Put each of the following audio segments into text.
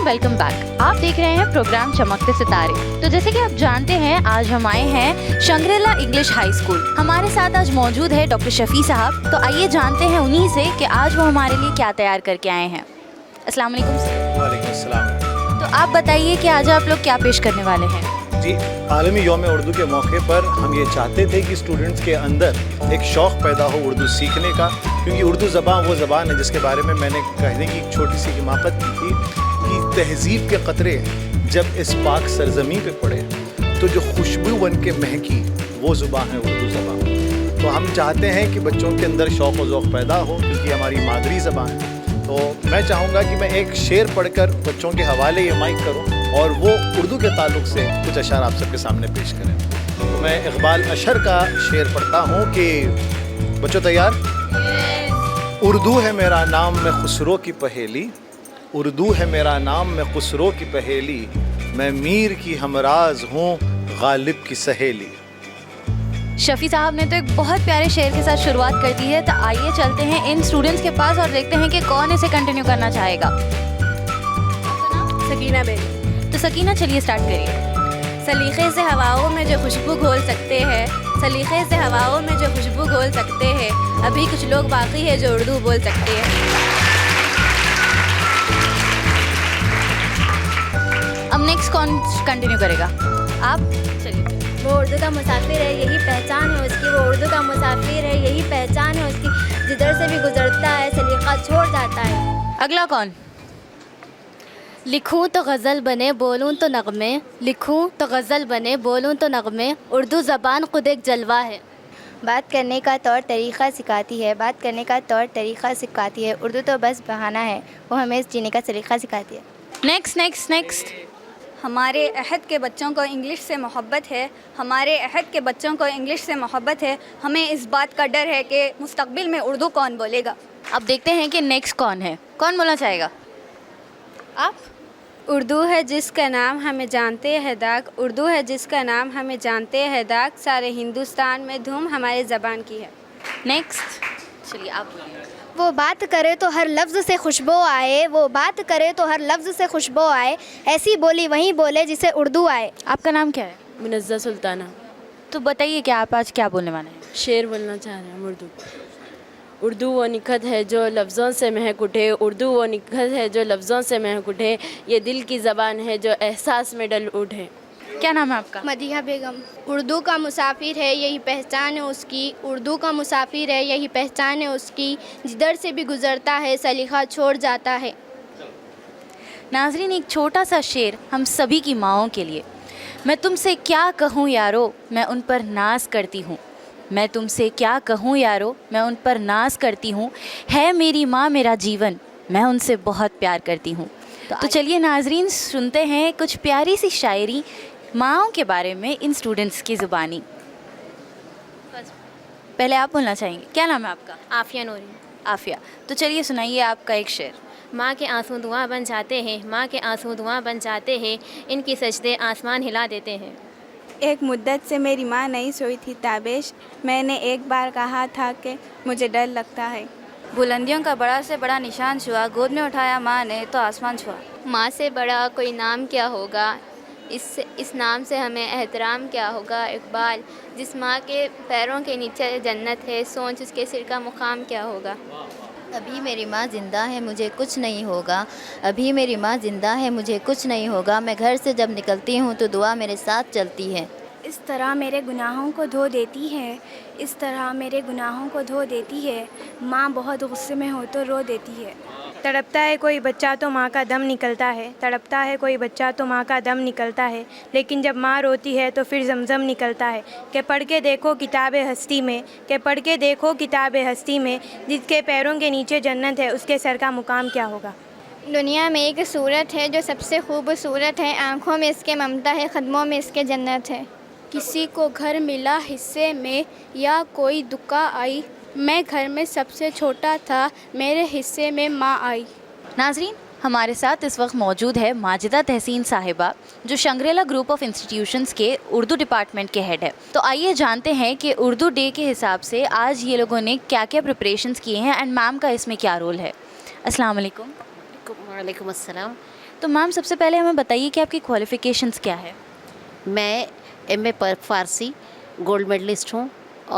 Welcome back. आप देख रहे हैं प्रोग्राम चमकते सितारे। तो जैसे कि आप जानते हैं, आज हम आए हैं शंग्रीला इंग्लिश हाई स्कूल। हमारे साथ आज मौजूद है डॉक्टर शफी साहब। तो आइए जानते हैं उन्हीं से कि आज वो हमारे लिए क्या तैयार करके आए हैं। अस्सलाम वालेकुम सर। वालेकुम अस्सलाम। तो आप बताइए कि आज आप लोग क्या पेश करने वाले हैं। जी, आलमी यौम उर्दू के मौके पर हम ये चाहते थे कि स्टूडेंट्स के अंदर एक शौक़ पैदा हो उर्दू सीखने का, क्योंकि उर्दू ज़बान वो ज़बान है जिसके बारे में मैंने कहने की एक छोटी सी हिमाकत की थी कि तहज़ीब के क़तरे जब इस पाक सरज़मीं पे पड़े तो जो खुशबू बन के महकी वो ज़ुबान है उर्दू ज़बान। तो हम चाहते हैं कि बच्चों के अंदर शौक़ व ज़ौक़ पैदा हो, क्योंकि हमारी मादरी ज़बान है। तो मैं चाहूँगा कि मैं एक शेर पढ़कर बच्चों के हवाले ये माइक करूँ और वो उर्दू के ताल्लुक़ से कुछ अशार आप सबके सामने पेश करें। तो मैं इक़बाल अशर का शेर पढ़ता हूँ कि बच्चों तैयार? उर्दू है मेरा नाम मैं खुसरो की पहेली, उर्दू है मेरा नाम मैं खुसरो की पहेली, मैं मीर की हमराज हूँ गालिब की सहेली। शफी साहब ने तो एक बहुत प्यारे शेर के साथ शुरुआत कर दी है। तो आइए चलते हैं इन स्टूडेंट्स के पास और देखते हैं कि कौन इसे कंटिन्यू करना चाहेगा। सकीना बेगम। तो सकीना, चलिए स्टार्ट करिए। सलीखे से हवाओं में जो खुशबू घोल सकते हैं, सलीखे से हवाओं में जो खुशबू घोल सकते हैं, अभी कुछ लोग बाकी है जो उर्दू बोल सकते हैं। अब नेक्स्ट कौन कंटिन्यू करेगा? आप चलिए। वो उर्दू का मुसाफिर है, यही पहचान है उसकी। वो उर्दू का मुसाफिर है, यही पहचान है उसकी। जिधर से भी गुजरता है सलीका छोड़ जाता है। अगला कौन? लिखूं तो गज़ल बने, बोलूं तो नगमे, लिखूं तो गज़ल बने, बोलूं तो नगमे, उर्दू ज़बान खुद एक जलवा है। बात करने का तौर तरीक़ा सिखाती है, बात करने का तौर तरीक़ा सिखाती है, उर्दू तो बस बहाना है, वो हमें जीने का सलीक़ा सिखाती है। नेक्स्ट। हमारे अहद के बच्चों को इंग्लिश से मोहब्बत है, हमारे अहद के बच्चों को इंग्लिश से मोहब्बत है, हमें इस बात का डर है कि मुस्तक़बिल में उर्दू कौन बोलेगा। अब देखते हैं कि नेक्स्ट कौन है। कौन बोलना चाहेगा? आप? उर्दू है जिसका नाम हमें जानते हैं दाग, उर्दू है जिसका नाम हमें जानते हैं दाग, सारे हिंदुस्तान में धूम हमारी ज़बान की है। नेक्स्ट, चलिए आप बोलिए। वो बात करे तो हर लफ्ज़ से खुशबू आए, वो बात करे तो हर लफ्ज़ से खुशबू आए, ऐसी बोली वहीं बोले जिसे उर्दू आए। आपका नाम क्या है? मुनज़्ज़ा सुल्ताना। तो बताइए कि आप आज क्या बोलने वाले हैं? शेर बोलना चाह रहे हैं उर्दू। उर्दू वो निखत है जो लफ्ज़ों से महक उठे, उर्दू वो निखत है जो लफ्ज़ों से महक उठे, ये दिल की ज़बान है जो एहसास में डल उठे। क्या नाम है आपका? मदीहा बेगम। उर्दू का मुसाफिर है, यही पहचान है उसकी, उर्दू का मुसाफिर है, यही पहचान है उसकी, जिधर से भी गुज़रता है सलीक़ा छोड़ जाता है। नाज़रीन, एक छोटा सा शेर हम सभी की माँओं के लिए। मैं तुमसे क्या कहूँ यारो, मैं उन पर नाज करती हूँ, मैं तुमसे क्या कहूँ यारो, मैं उन पर नाज करती हूँ, है मेरी माँ मेरा जीवन, मैं उनसे बहुत प्यार करती हूँ। तो चलिए नाज़रीन, सुनते हैं कुछ प्यारी सी शायरी माँओं के बारे में इन स्टूडेंट्स की ज़ुबानी। पहले आप बोलना चाहेंगे? क्या नाम है आपका? आफिया नूरी। आफिया। तो चलिए सुनाइए आपका एक शेर। माँ के आंसू धुआं बन जाते हैं, माँ के आंसू धुआं बन जाते हैं, इनकी सजदे आसमान हिला देते हैं। एक मुद्दत से मेरी माँ नहीं सोई थी ताबिश, मैंने एक बार कहा था कि मुझे डर लगता है। बुलंदियों का बड़ा से बड़ा निशान छुआ, गोद में उठाया माँ ने तो आसमान छुआ। माँ से बड़ा कोई नाम क्या होगा, इस नाम से हमें एहतराम क्या होगा। इकबाल, जिस माँ के पैरों के नीचे जन्नत है, सोच उसके सिर का मुकाम क्या होगा। अभी मेरी माँ ज़िंदा है मुझे कुछ नहीं होगा, अभी मेरी माँ ज़िंदा है मुझे कुछ नहीं होगा, मैं घर से जब निकलती हूँ तो दुआ मेरे साथ चलती है। इस तरह मेरे गुनाहों को धो देती है, इस तरह मेरे गुनाहों को धो देती है, माँ बहुत गुस्से में हो तो रो देती है। तड़पता है कोई बच्चा तो माँ का दम निकलता है, तड़पता है कोई बच्चा तो माँ का दम निकलता है, लेकिन जब माँ रोती है तो फिर जमजम निकलता है। कि पढ़ के देखो किताबे हस्ती में, कि पढ़ के देखो किताबे हस्ती में, जिसके पैरों के नीचे जन्नत है उसके सर का मुकाम क्या होगा। दुनिया में एक सूरत है जो सबसे खूबसूरत है, आँखों में इसके ममता है, कदमों में इसके जन्नत है। किसी को घर मिला हिस्से में या कोई दुआ आई, मैं घर में सबसे छोटा था, मेरे हिस्से में माँ आई। नाज़रीन, हमारे साथ इस वक्त मौजूद है माजिदा तहसीन साहिबा, जो शंग्रीला ग्रुप ऑफ इंस्टीट्यूशंस के उर्दू डिपार्टमेंट के हेड है। तो आइए जानते हैं कि उर्दू डे के हिसाब से आज ये लोगों ने क्या क्या प्रिपरेशंस किए हैं एंड मैम का इसमें क्या रोल है। अस्सलाम वालेकुम। वालेकुम अस्सलाम। تو میم سب سے پہلے ہمیں بتائیے کہ آپ کی کوالیفیکیشنس کیا ہے؟ میں ایم اے فارسی گولڈ میڈلسٹ ہوں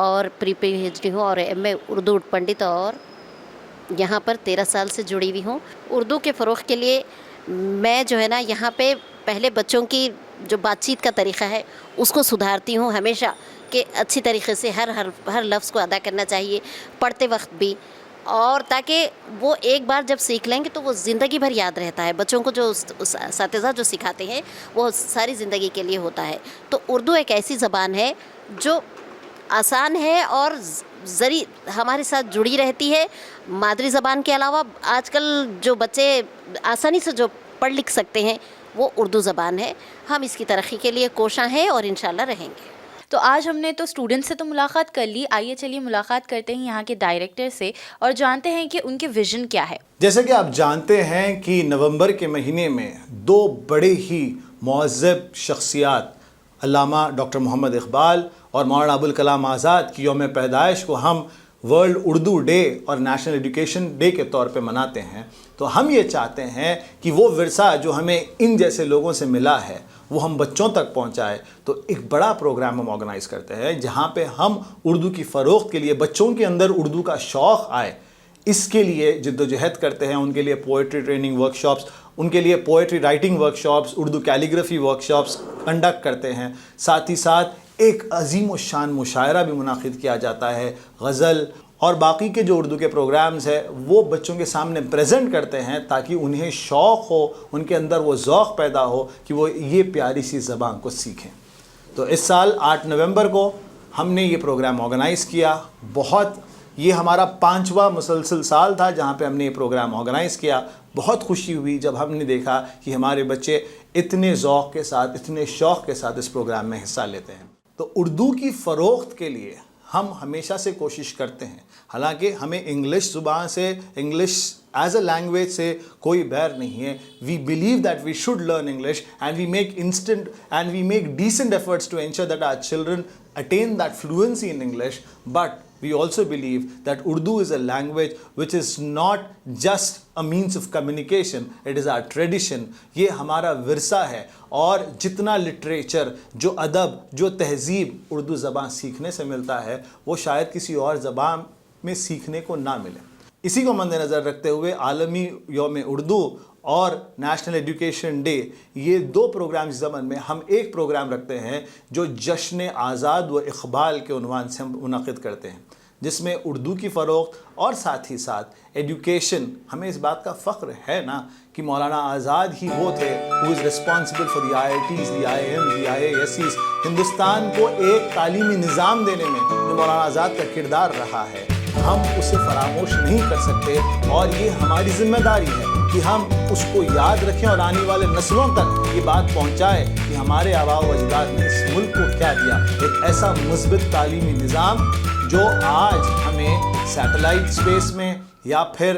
اور پری پی ایچ ڈی ہوں اور ایم اے اردو پنڈت، اور یہاں پر 13 سال سے جڑی ہوئی ہوں. اردو کے فروغ کے لیے میں جو ہے نا یہاں پہ پہلے بچوں کی جو بات چیت کا طریقہ ہے اس کو سدھارتی ہوں ہمیشہ، کہ اچھی طریقے سے ہر لفظ کو ادا کرنا چاہیے پڑھتے وقت بھی، اور تاکہ وہ ایک بار جب سیکھ لیں گے تو وہ زندگی بھر یاد رہتا ہے. بچوں کو جو اساتذہ جو سکھاتے ہیں وہ ساری زندگی کے لیے ہوتا ہے. تو اردو ایک ایسی زبان ہے جو آسان ہے اور ہمارے ساتھ جڑی رہتی ہے. مادری زبان کے علاوہ آج کل جو بچے آسانی سے جو پڑھ لکھ سکتے ہیں وہ اردو زبان ہے. ہم اس کی ترقی کے لیے کوشاں ہیں اور انشاءاللہ رہیں گے. تو آج ہم نے تو اسٹوڈنٹ سے تو ملاقات کر لی، آئیے چلیے ملاقات کرتے ہیں یہاں کے ڈائریکٹر سے اور جانتے ہیں کہ ان کے ویژن کیا ہے. جیسے کہ آپ جانتے ہیں کہ نومبر کے مہینے میں 2 بڑے ہی مہذب شخصیات علامہ ڈاکٹر محمد اقبال اور مولانا ابوالکلام آزاد کی یوم پیدائش کو ہم ورلڈ اردو ڈے اور نیشنل ایجوکیشن ڈے کے طور پہ مناتے ہیں. تو ہم یہ چاہتے ہیں کہ وہ ورثہ جو ہمیں ان جیسے لوگوں سے ملا ہے وہ ہم بچوں تک پہنچائے. تو ایک بڑا پروگرام ہم آرگنائز کرتے ہیں جہاں پہ ہم اردو کی فروخت کے لیے بچوں کے اندر اردو کا شوق آئے اس کے لیے جد و جہد کرتے ہیں. ان کے لیے پوئٹری ٹریننگ ورک شاپس، ان کے لیے poetry writing work shops, Urdu calligraphy work shops conduct کرتے ہیں. ساتھ ہی ساتھ ایک عظیم الشان مشاعرہ بھی منعقد کیا جاتا ہے. غزل اور باقی کے جو اردو کے پروگرامز ہیں وہ بچوں کے سامنے پریزنٹ کرتے ہیں تاکہ انہیں شوق ہو، ان کے اندر وہ ذوق پیدا ہو کہ وہ یہ پیاری سی زبان کو سیکھیں. تو اس سال 8 نومبر کو ہم نے یہ پروگرام آرگنائز کیا. یہ ہمارا 5واں مسلسل سال تھا جہاں پہ ہم نے یہ پروگرام آرگنائز کیا. بہت خوشی ہوئی جب ہم نے دیکھا کہ ہمارے بچے اتنے ذوق کے ساتھ، اتنے شوق کے ساتھ اس پروگرام میں حصہ لیتے ہیں. تو اردو کی فروخت کے لیے ہم ہمیشہ سے کوشش کرتے ہیں. حالانکہ ہمیں انگلش زبان سے، انگلش ایز اے لینگویج سے کوئی بیر نہیں ہے. We believe that we should learn English and we make decent efforts to ensure that our children attain that fluency in English. But we also believe that Urdu is a language which is not just a means of communication, it is our tradition. یہ ہمارا ورثہ ہے اور جتنا literature, جو ادب، جو تہذیب اردو زبان سیکھنے سے ملتا ہے وہ شاید کسی اور زبان میں سیکھنے کو نہ ملے. اسی کو مد نظر رکھتے ہوئے عالمی یوم اردو اور نیشنل ایجوکیشن ڈے، یہ 2 پروگرام ضمن میں ہم ایک پروگرام رکھتے ہیں جو جشن آزاد و اقبال کے عنوان سے ہم منعقد کرتے ہیں، جس میں اردو کی فروخت اور ساتھ ہی ساتھ ایجوکیشن. ہمیں اس بات کا فخر ہے نا کہ مولانا آزاد ہی وہ تھے who is responsible for the IITs, the IIMs, the IISCs. Hindustan کو ایک تعلیمی نظام دینے میں جو مولانا آزاد کا کردار رہا ہے ہم اسے فراموش نہیں کر سکتے، اور یہ ہماری ذمہ داری ہے کہ ہم اس کو یاد رکھیں اور آنے والے نسلوں تک یہ بات پہنچائیں کہ ہمارے آباء و اجداد نے اس ملک کو کیا دیا. ایک ایسا مثبت تعلیمی نظام جو آج ہمیں سیٹلائٹ اسپیس میں یا پھر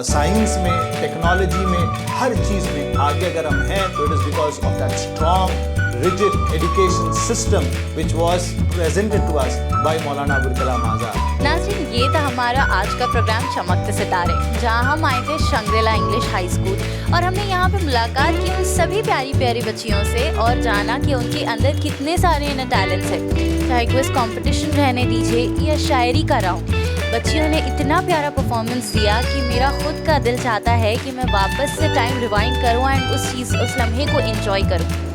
سائنس میں، ٹیکنالوجی میں، ہر چیز میں آگے اگر ہم ہیں تو it is because of that strong rigid education system which was presented to us by Maulana Abul Kalam Azad. ناظرین، یہ تھا ہمارا آج کا پروگرام چمکتے ستارے، جہاں ہم آئے تھے شنگریلا انگلش ہائی اسکول اور ہم نے یہاں پہ ملاقات کی ان سبھی پیاری پیاری بچیوں سے اور جانا کہ ان کے اندر کتنے سارے انہیں ٹیلنٹس ہیں، چاہے کوئی کمپٹیشن رہنے دیجیے یا شاعری کا راؤنڈ. بچیوں نے اتنا پیارا پرفارمنس دیا کہ میرا خود کا دل چاہتا ہے کہ میں واپس سے ٹائم ریوائنڈ کروں اینڈ اس لمحے کو انجوائے کروں.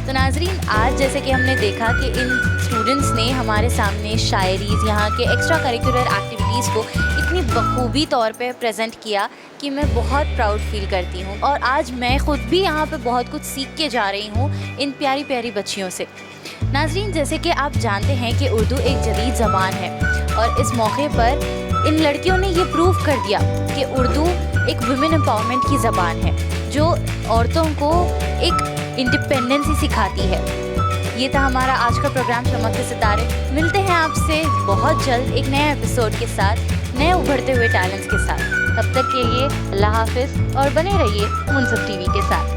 تو ناظرین، آج جیسے کہ ہم نے دیکھا کہ ان اسٹوڈنٹس نے ہمارے سامنے شاعریز، یہاں کے ایکسٹرا کریکولر ایکٹیویٹیز کو اتنی بخوبی طور پہ پریزنٹ کیا کہ میں بہت پراؤڈ فیل کرتی ہوں. اور آج میں خود بھی یہاں پہ بہت کچھ سیکھ کے جا رہی ہوں ان پیاری پیاری بچیوں سے. ناظرین، جیسے کہ آپ جانتے ہیں کہ اردو ایک جدید زبان ہے اور اس موقع پر ان لڑکیوں نے یہ پروف کر دیا کہ اردو ایک ویمن امپاورمنٹ کی زبان ہے جو عورتوں کو ایک انڈیپینڈنسی سکھاتی ہے. یہ تھا ہمارا آج کا پروگرام چمکتے ستارے. ملتے ہیں آپ سے بہت جلد ایک نئے ایپیسوڈ کے ساتھ، نئے ابھرتے ہوئے ٹیلنٹس کے ساتھ. تب تک کے لیے اللہ حافظ اور بنے رہیے منصف ٹی وی کے ساتھ.